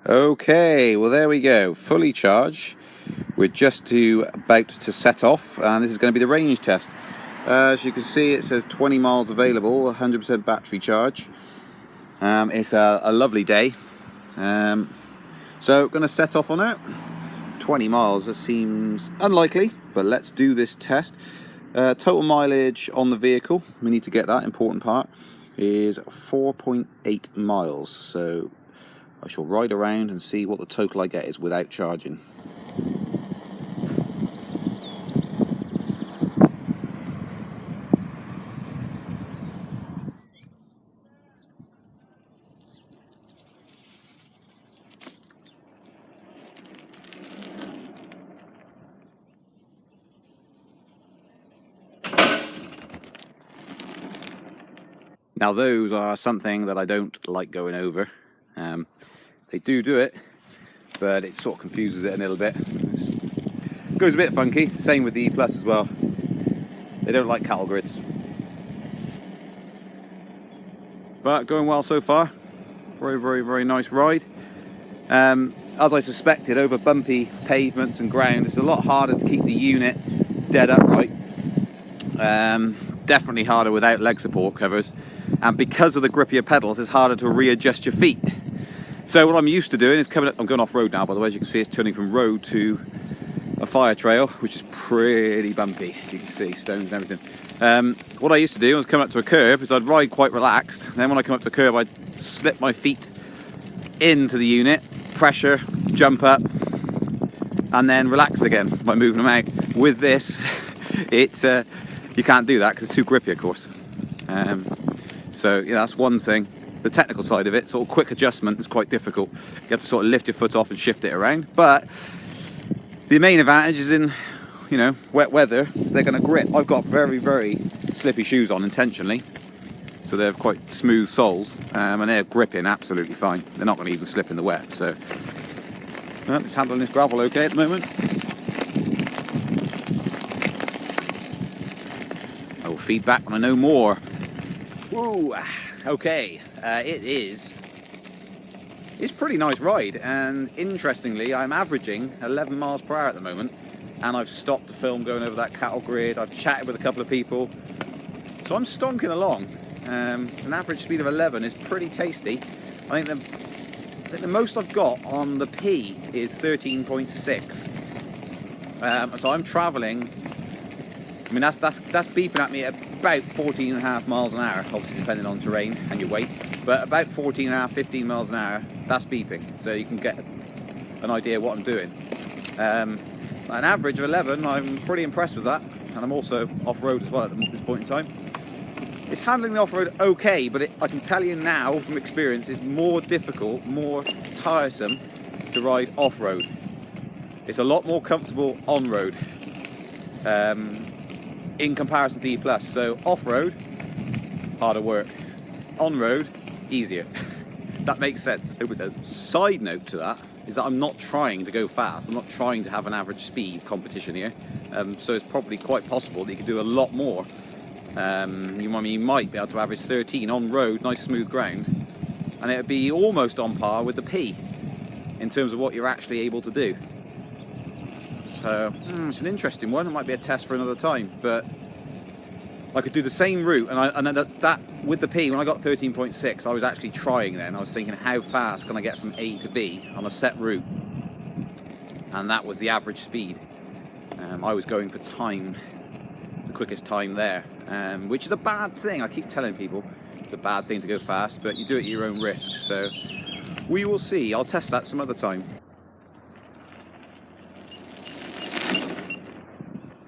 Okay, well there we go, fully charged. We're just about to set off, and this is going to be the range test. As you can see, it says 20 miles available, 100% battery charge. It's a lovely day, so going to set off on it. 20 miles, that seems unlikely, but let's do this test. Total mileage on the vehicle, we need to get that important part, is 4.8 miles. So I shall ride around and see what the total I get is without charging. Now those are something that I don't like going over. They do it, but it sort of confuses it a little bit. It goes a bit funky, same with the E Plus as well. They don't like cattle grids. But going well so far. Very nice ride. As I suspected, over bumpy pavements and ground, it's a lot harder to keep the unit dead upright. Definitely harder without leg support covers. And because of the grippier pedals, it's harder to readjust your feet. So what I'm used to doing is coming up, I'm going off road now, by the way. As you can see, it's turning from road to a fire trail, which is pretty bumpy. You can see stones and everything. What I used to do was come up to a curb, is I'd ride quite relaxed. Then when I come up to the curb, I'd slip my feet into the unit, pressure, jump up, and then relax again by moving them out. With this, it's you can't do that because it's too grippy, of course. So yeah, that's one thing. The technical side of it, sort of quick adjustment, is quite difficult. You have to sort of lift your foot off and shift it around. But the main advantage is in, you know, wet weather, they're going to grip. I've got very slippy shoes on intentionally, so they're quite smooth soles, and they're gripping absolutely fine. They're not going to even slip in the wet. So it's handling this gravel okay at the moment. I will feedback when I know more. Woo, okay, it's pretty nice ride, and interestingly I'm averaging 11 miles per hour at the moment, and I've stopped the film going over that cattle grid. I've chatted with a couple of people, so I'm stonking along. An average speed of 11 is pretty tasty. I think the most I've got on the P is 13.6. So I'm traveling, I mean that's beeping at me at about 14.5 miles an hour, obviously depending on terrain and your weight, but about 14.5, 15 miles an hour, that's beeping, so you can get an idea what I'm doing. An average of 11, I'm pretty impressed with that, and I'm also off-road as well at this point in time. It's handling the off-road okay, but I can tell you now from experience, it's more difficult, more tiresome to ride off-road. It's a lot more comfortable on-road. In comparison to the E Plus. So off-road, harder work. On-road, easier. That makes sense. I hope it does. Side note to that is that I'm not trying to go fast. I'm not trying to have an average speed competition here. So it's probably quite possible that you could do a lot more. You might be able to average 13 on road, nice smooth ground, and it would be almost on par with the P in terms of what you're actually able to do. So it's an interesting one. It might be a test for another time, but I could do the same route, and that with the P, when I got 13.6, I was actually trying then. I was thinking, how fast can I get from A to B on a set route? And that was the average speed. I was going for time, the quickest time there, which is a bad thing. I keep telling people it's a bad thing to go fast, but you do it at your own risk. So we will see. I'll test that some other time.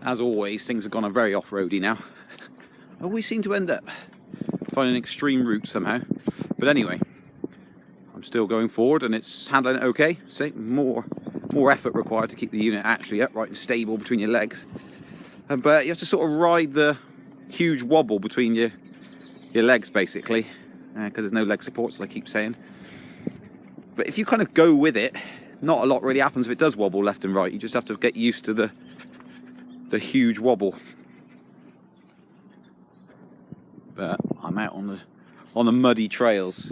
As always, things have gone very off-roady now. I always seem to end up finding an extreme route somehow. But anyway, I'm still going forward, and it's handling it okay. See, more effort required to keep the unit actually upright and stable between your legs. But you have to sort of ride the huge wobble between your legs, basically, because there's no leg supports, as I keep saying. But if you kind of go with it, not a lot really happens if it does wobble left and right. You just have to get used to the huge wobble. But I'm out on the muddy trails,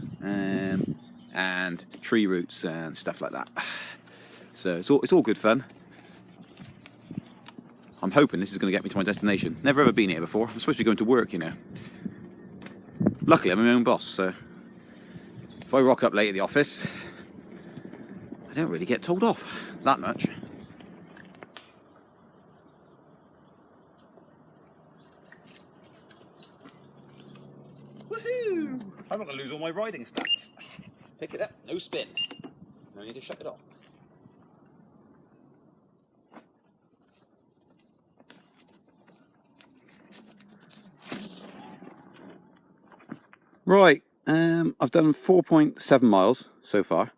and tree roots and stuff like that. So it's all good fun. I'm hoping this is going to get me to my destination. Never ever been here before. I'm supposed to be going to work, you know. Luckily, I'm my own boss, so if I rock up late at the office, I don't really get told off that much. Woohoo! I'm not going to lose all my riding stats. Pick it up, no spin. No need to shut it off. Right, I've done 4.7 miles so far,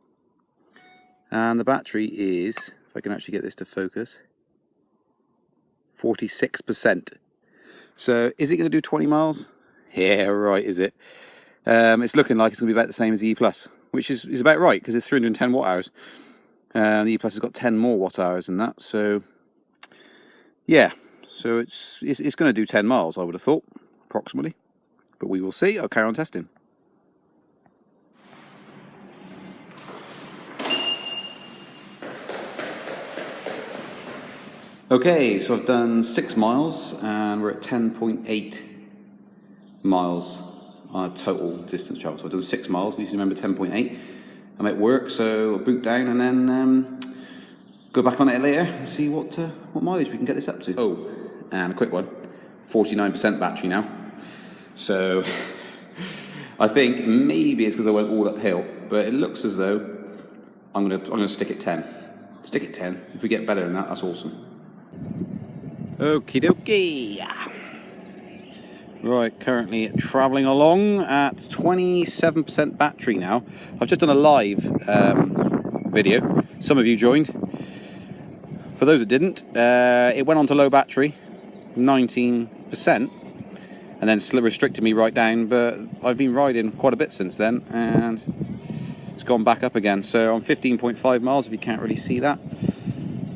and the battery is, if I can actually get this to focus, 46%. So is it going to do 20 miles? Yeah, right, is it? It's looking like it's going to be about the same as the E+, which is about right, because it's 310 watt hours. And the E+ has got 10 more watt hours than that, so yeah, so it's going to do 10 miles, I would have thought, approximately. But we will see. I'll carry on testing. Okay, so I've done 6 miles and we're at 10.8 miles total distance travel. So I've done 6 miles, you need to remember 10.8. I'm at work, so I'll boot down and then go back on it later and see what mileage we can get this up to. Oh, and a quick one, 49% battery now. So I think maybe it's because I went all uphill, but it looks as though I'm gonna stick at 10. Stick at 10. If we get better than that, that's awesome. Okie dokie. Right, currently travelling along at 27% battery now. I've just done a live video. Some of you joined. For those that didn't, it went on to low battery, 19%. And then restricted me right down, but I've been riding quite a bit since then, and it's gone back up again. So I'm 15.5 miles, if you can't really see that.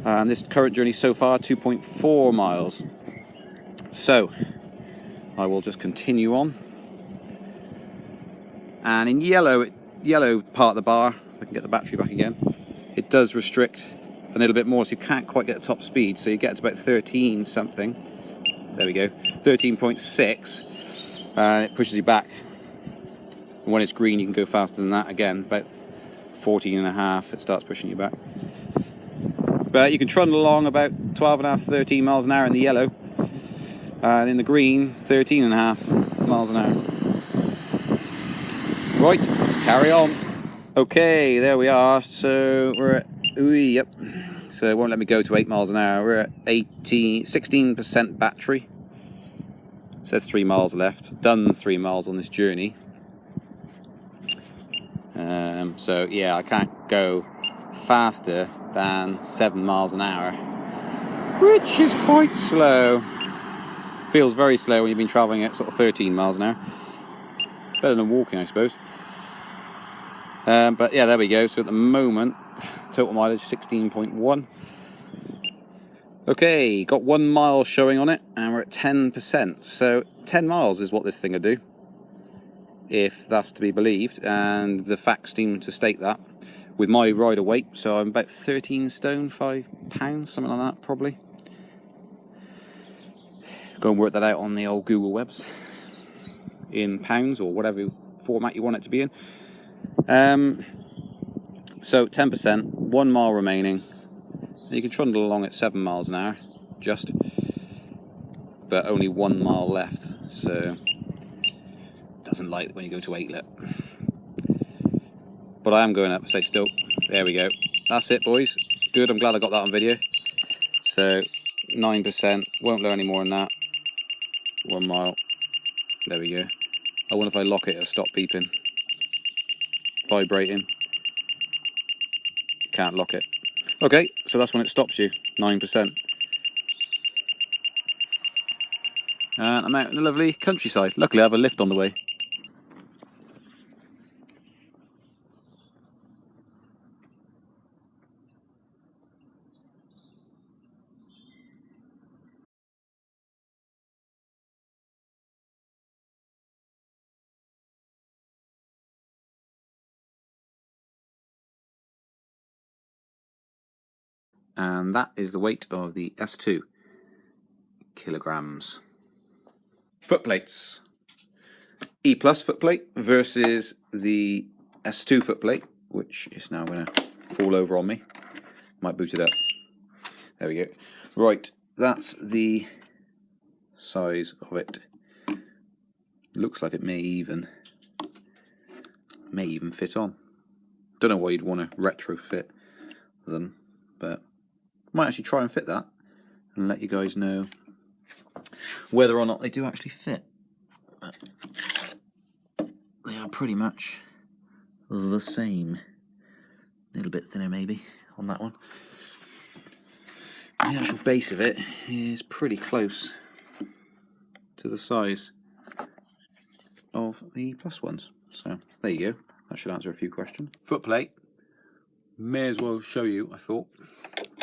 And this current journey so far, 2.4 miles. So I will just continue on. And in yellow part of the bar, if I can get the battery back again, it does restrict a little bit more, so you can't quite get the top speed. So you get to about 13 something. There we go, 13.6, and it pushes you back. And when it's green, you can go faster than that again, about 14.5, it starts pushing you back. But you can trundle along about 12.5, 13 miles an hour in the yellow, and in the green, 13.5 miles an hour. Right, let's carry on. Okay, there we are, so we're at, yep. So it won't let me go to 8 miles an hour. We're at 16% battery. It says 3 miles left. Done 3 miles on this journey. So yeah, I can't go faster than 7 miles an hour, which is quite slow. Feels very slow when you've been travelling at sort of 13 miles an hour. Better than walking, I suppose. But yeah, there we go. So at the moment, total mileage 16.1. Okay, got 1 mile showing on it, and we're at 10%. So 10 miles is what this thing will do, if that's to be believed, and the facts seem to state that. With my rider weight, so I'm about 13 stone, 5 pounds, something like that, probably. Go and work that out on the old Google Webs, in pounds, or whatever format you want it to be in. So 10%, 1 mile remaining. You can trundle along at 7 miles an hour, but only 1 mile left, so doesn't like when you go to 8 lip. But I am going up, stay still. There we go. That's it, boys. Good, I'm glad I got that on video. So 9%, won't learn any more than that. 1 mile. There we go. I wonder if I lock it, it'll stop beeping. Vibrating. Can't lock it. Okay, so that's when it stops you, 9%. And I'm out in the lovely countryside. Luckily I have a lift on the way. and that is the weight of the S2, kilograms. Foot plates. E plus foot plate versus the S2 foot plate, which is now going to fall over on me. Might boot it up. There we go. Right, that's the size of it. Looks like it may even fit on. Don't know why you'd want to retrofit them, but might actually try and fit that and let you guys know whether or not they do actually fit. But they are pretty much the same. A little bit thinner maybe on that one. The actual base of it is pretty close to the size of the plus ones. So there you go. That should answer a few questions. Foot plate. May as well show you, I thought,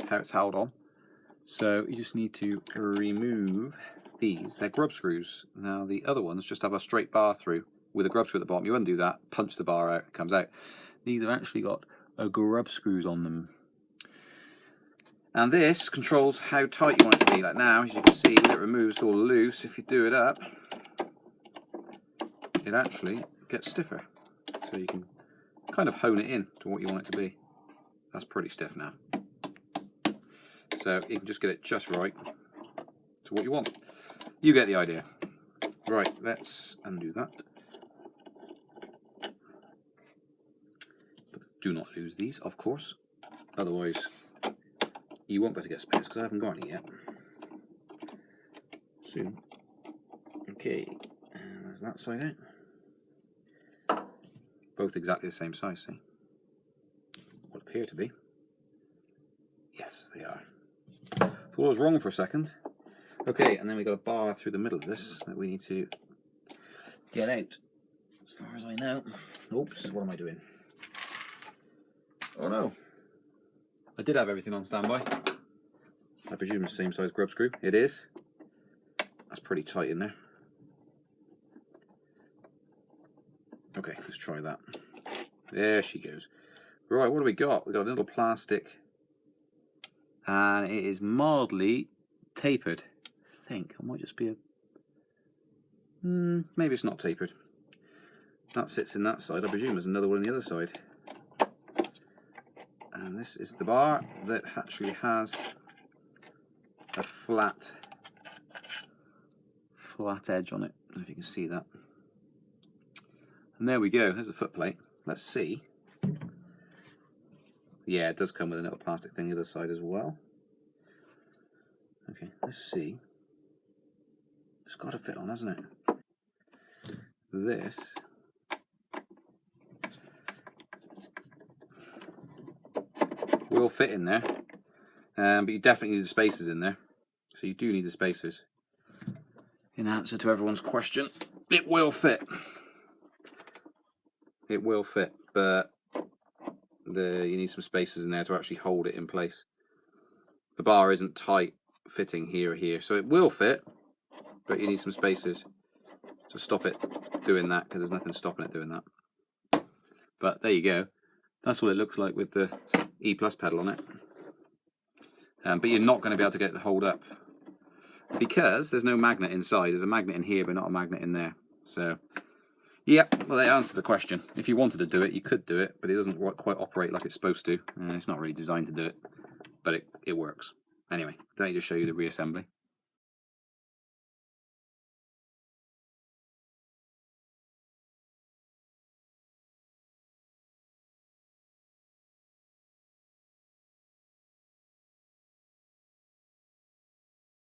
how it's held on. So you just need to remove these. They're grub screws. Now the other ones just have a straight bar through with a grub screw at the bottom. You undo that, punch the bar out, it comes out. These have actually got grub screws on them. And this controls how tight you want it to be. Like now, as you can see, when it removes all loose, if you do it up, it actually gets stiffer. So you can kind of hone it in to what you want it to be. That's pretty stiff now. So you can just get it just right to what you want. You get the idea. Right, let's undo that. But do not lose these, of course. Otherwise, you won't be able to get spares because I haven't got any yet. Soon. Okay, and there's that side out. Both exactly the same size, see? Would appear to be. Yes, they are. Thought I was wrong for a second. Okay, and then we've got a bar through the middle of this that we need to get out. As far as I know. Oops, what am I doing? Oh no. I did have everything on standby. I presume it's the same size grub screw. It is. That's pretty tight in there. Okay, let's try that. There she goes. Right, what do we got? We've got a little plastic. And it is mildly tapered. I think it might just be a... maybe it's not tapered. That sits in that side. I presume there's another one on the other side. And this is the bar that actually has a flat edge on it. I don't know if you can see that. And there we go. There's the foot plate. Let's see. Yeah, it does come with a little plastic thing the other side as well. Okay, let's see. It's got to fit on, hasn't it? This will fit in there, but you definitely need the spacers in there. So you do need the spacers. In answer to everyone's question, it will fit. It will fit, but you need some spacers in there to actually hold it in place. The bar isn't tight fitting here or here, so it will fit, but you need some spacers to stop it doing that, because there's nothing stopping it doing that. But there you go. That's what it looks like with the E Plus pedal on it. But you're not going to be able to get it to hold up because there's no magnet inside. There's a magnet in here, but not a magnet in there. So, yeah, well, that answers the question. If you wanted to do it, you could do it, but it doesn't quite operate like it's supposed to. And it's not really designed to do it, but it works. Anyway, don't need to show you the reassembly.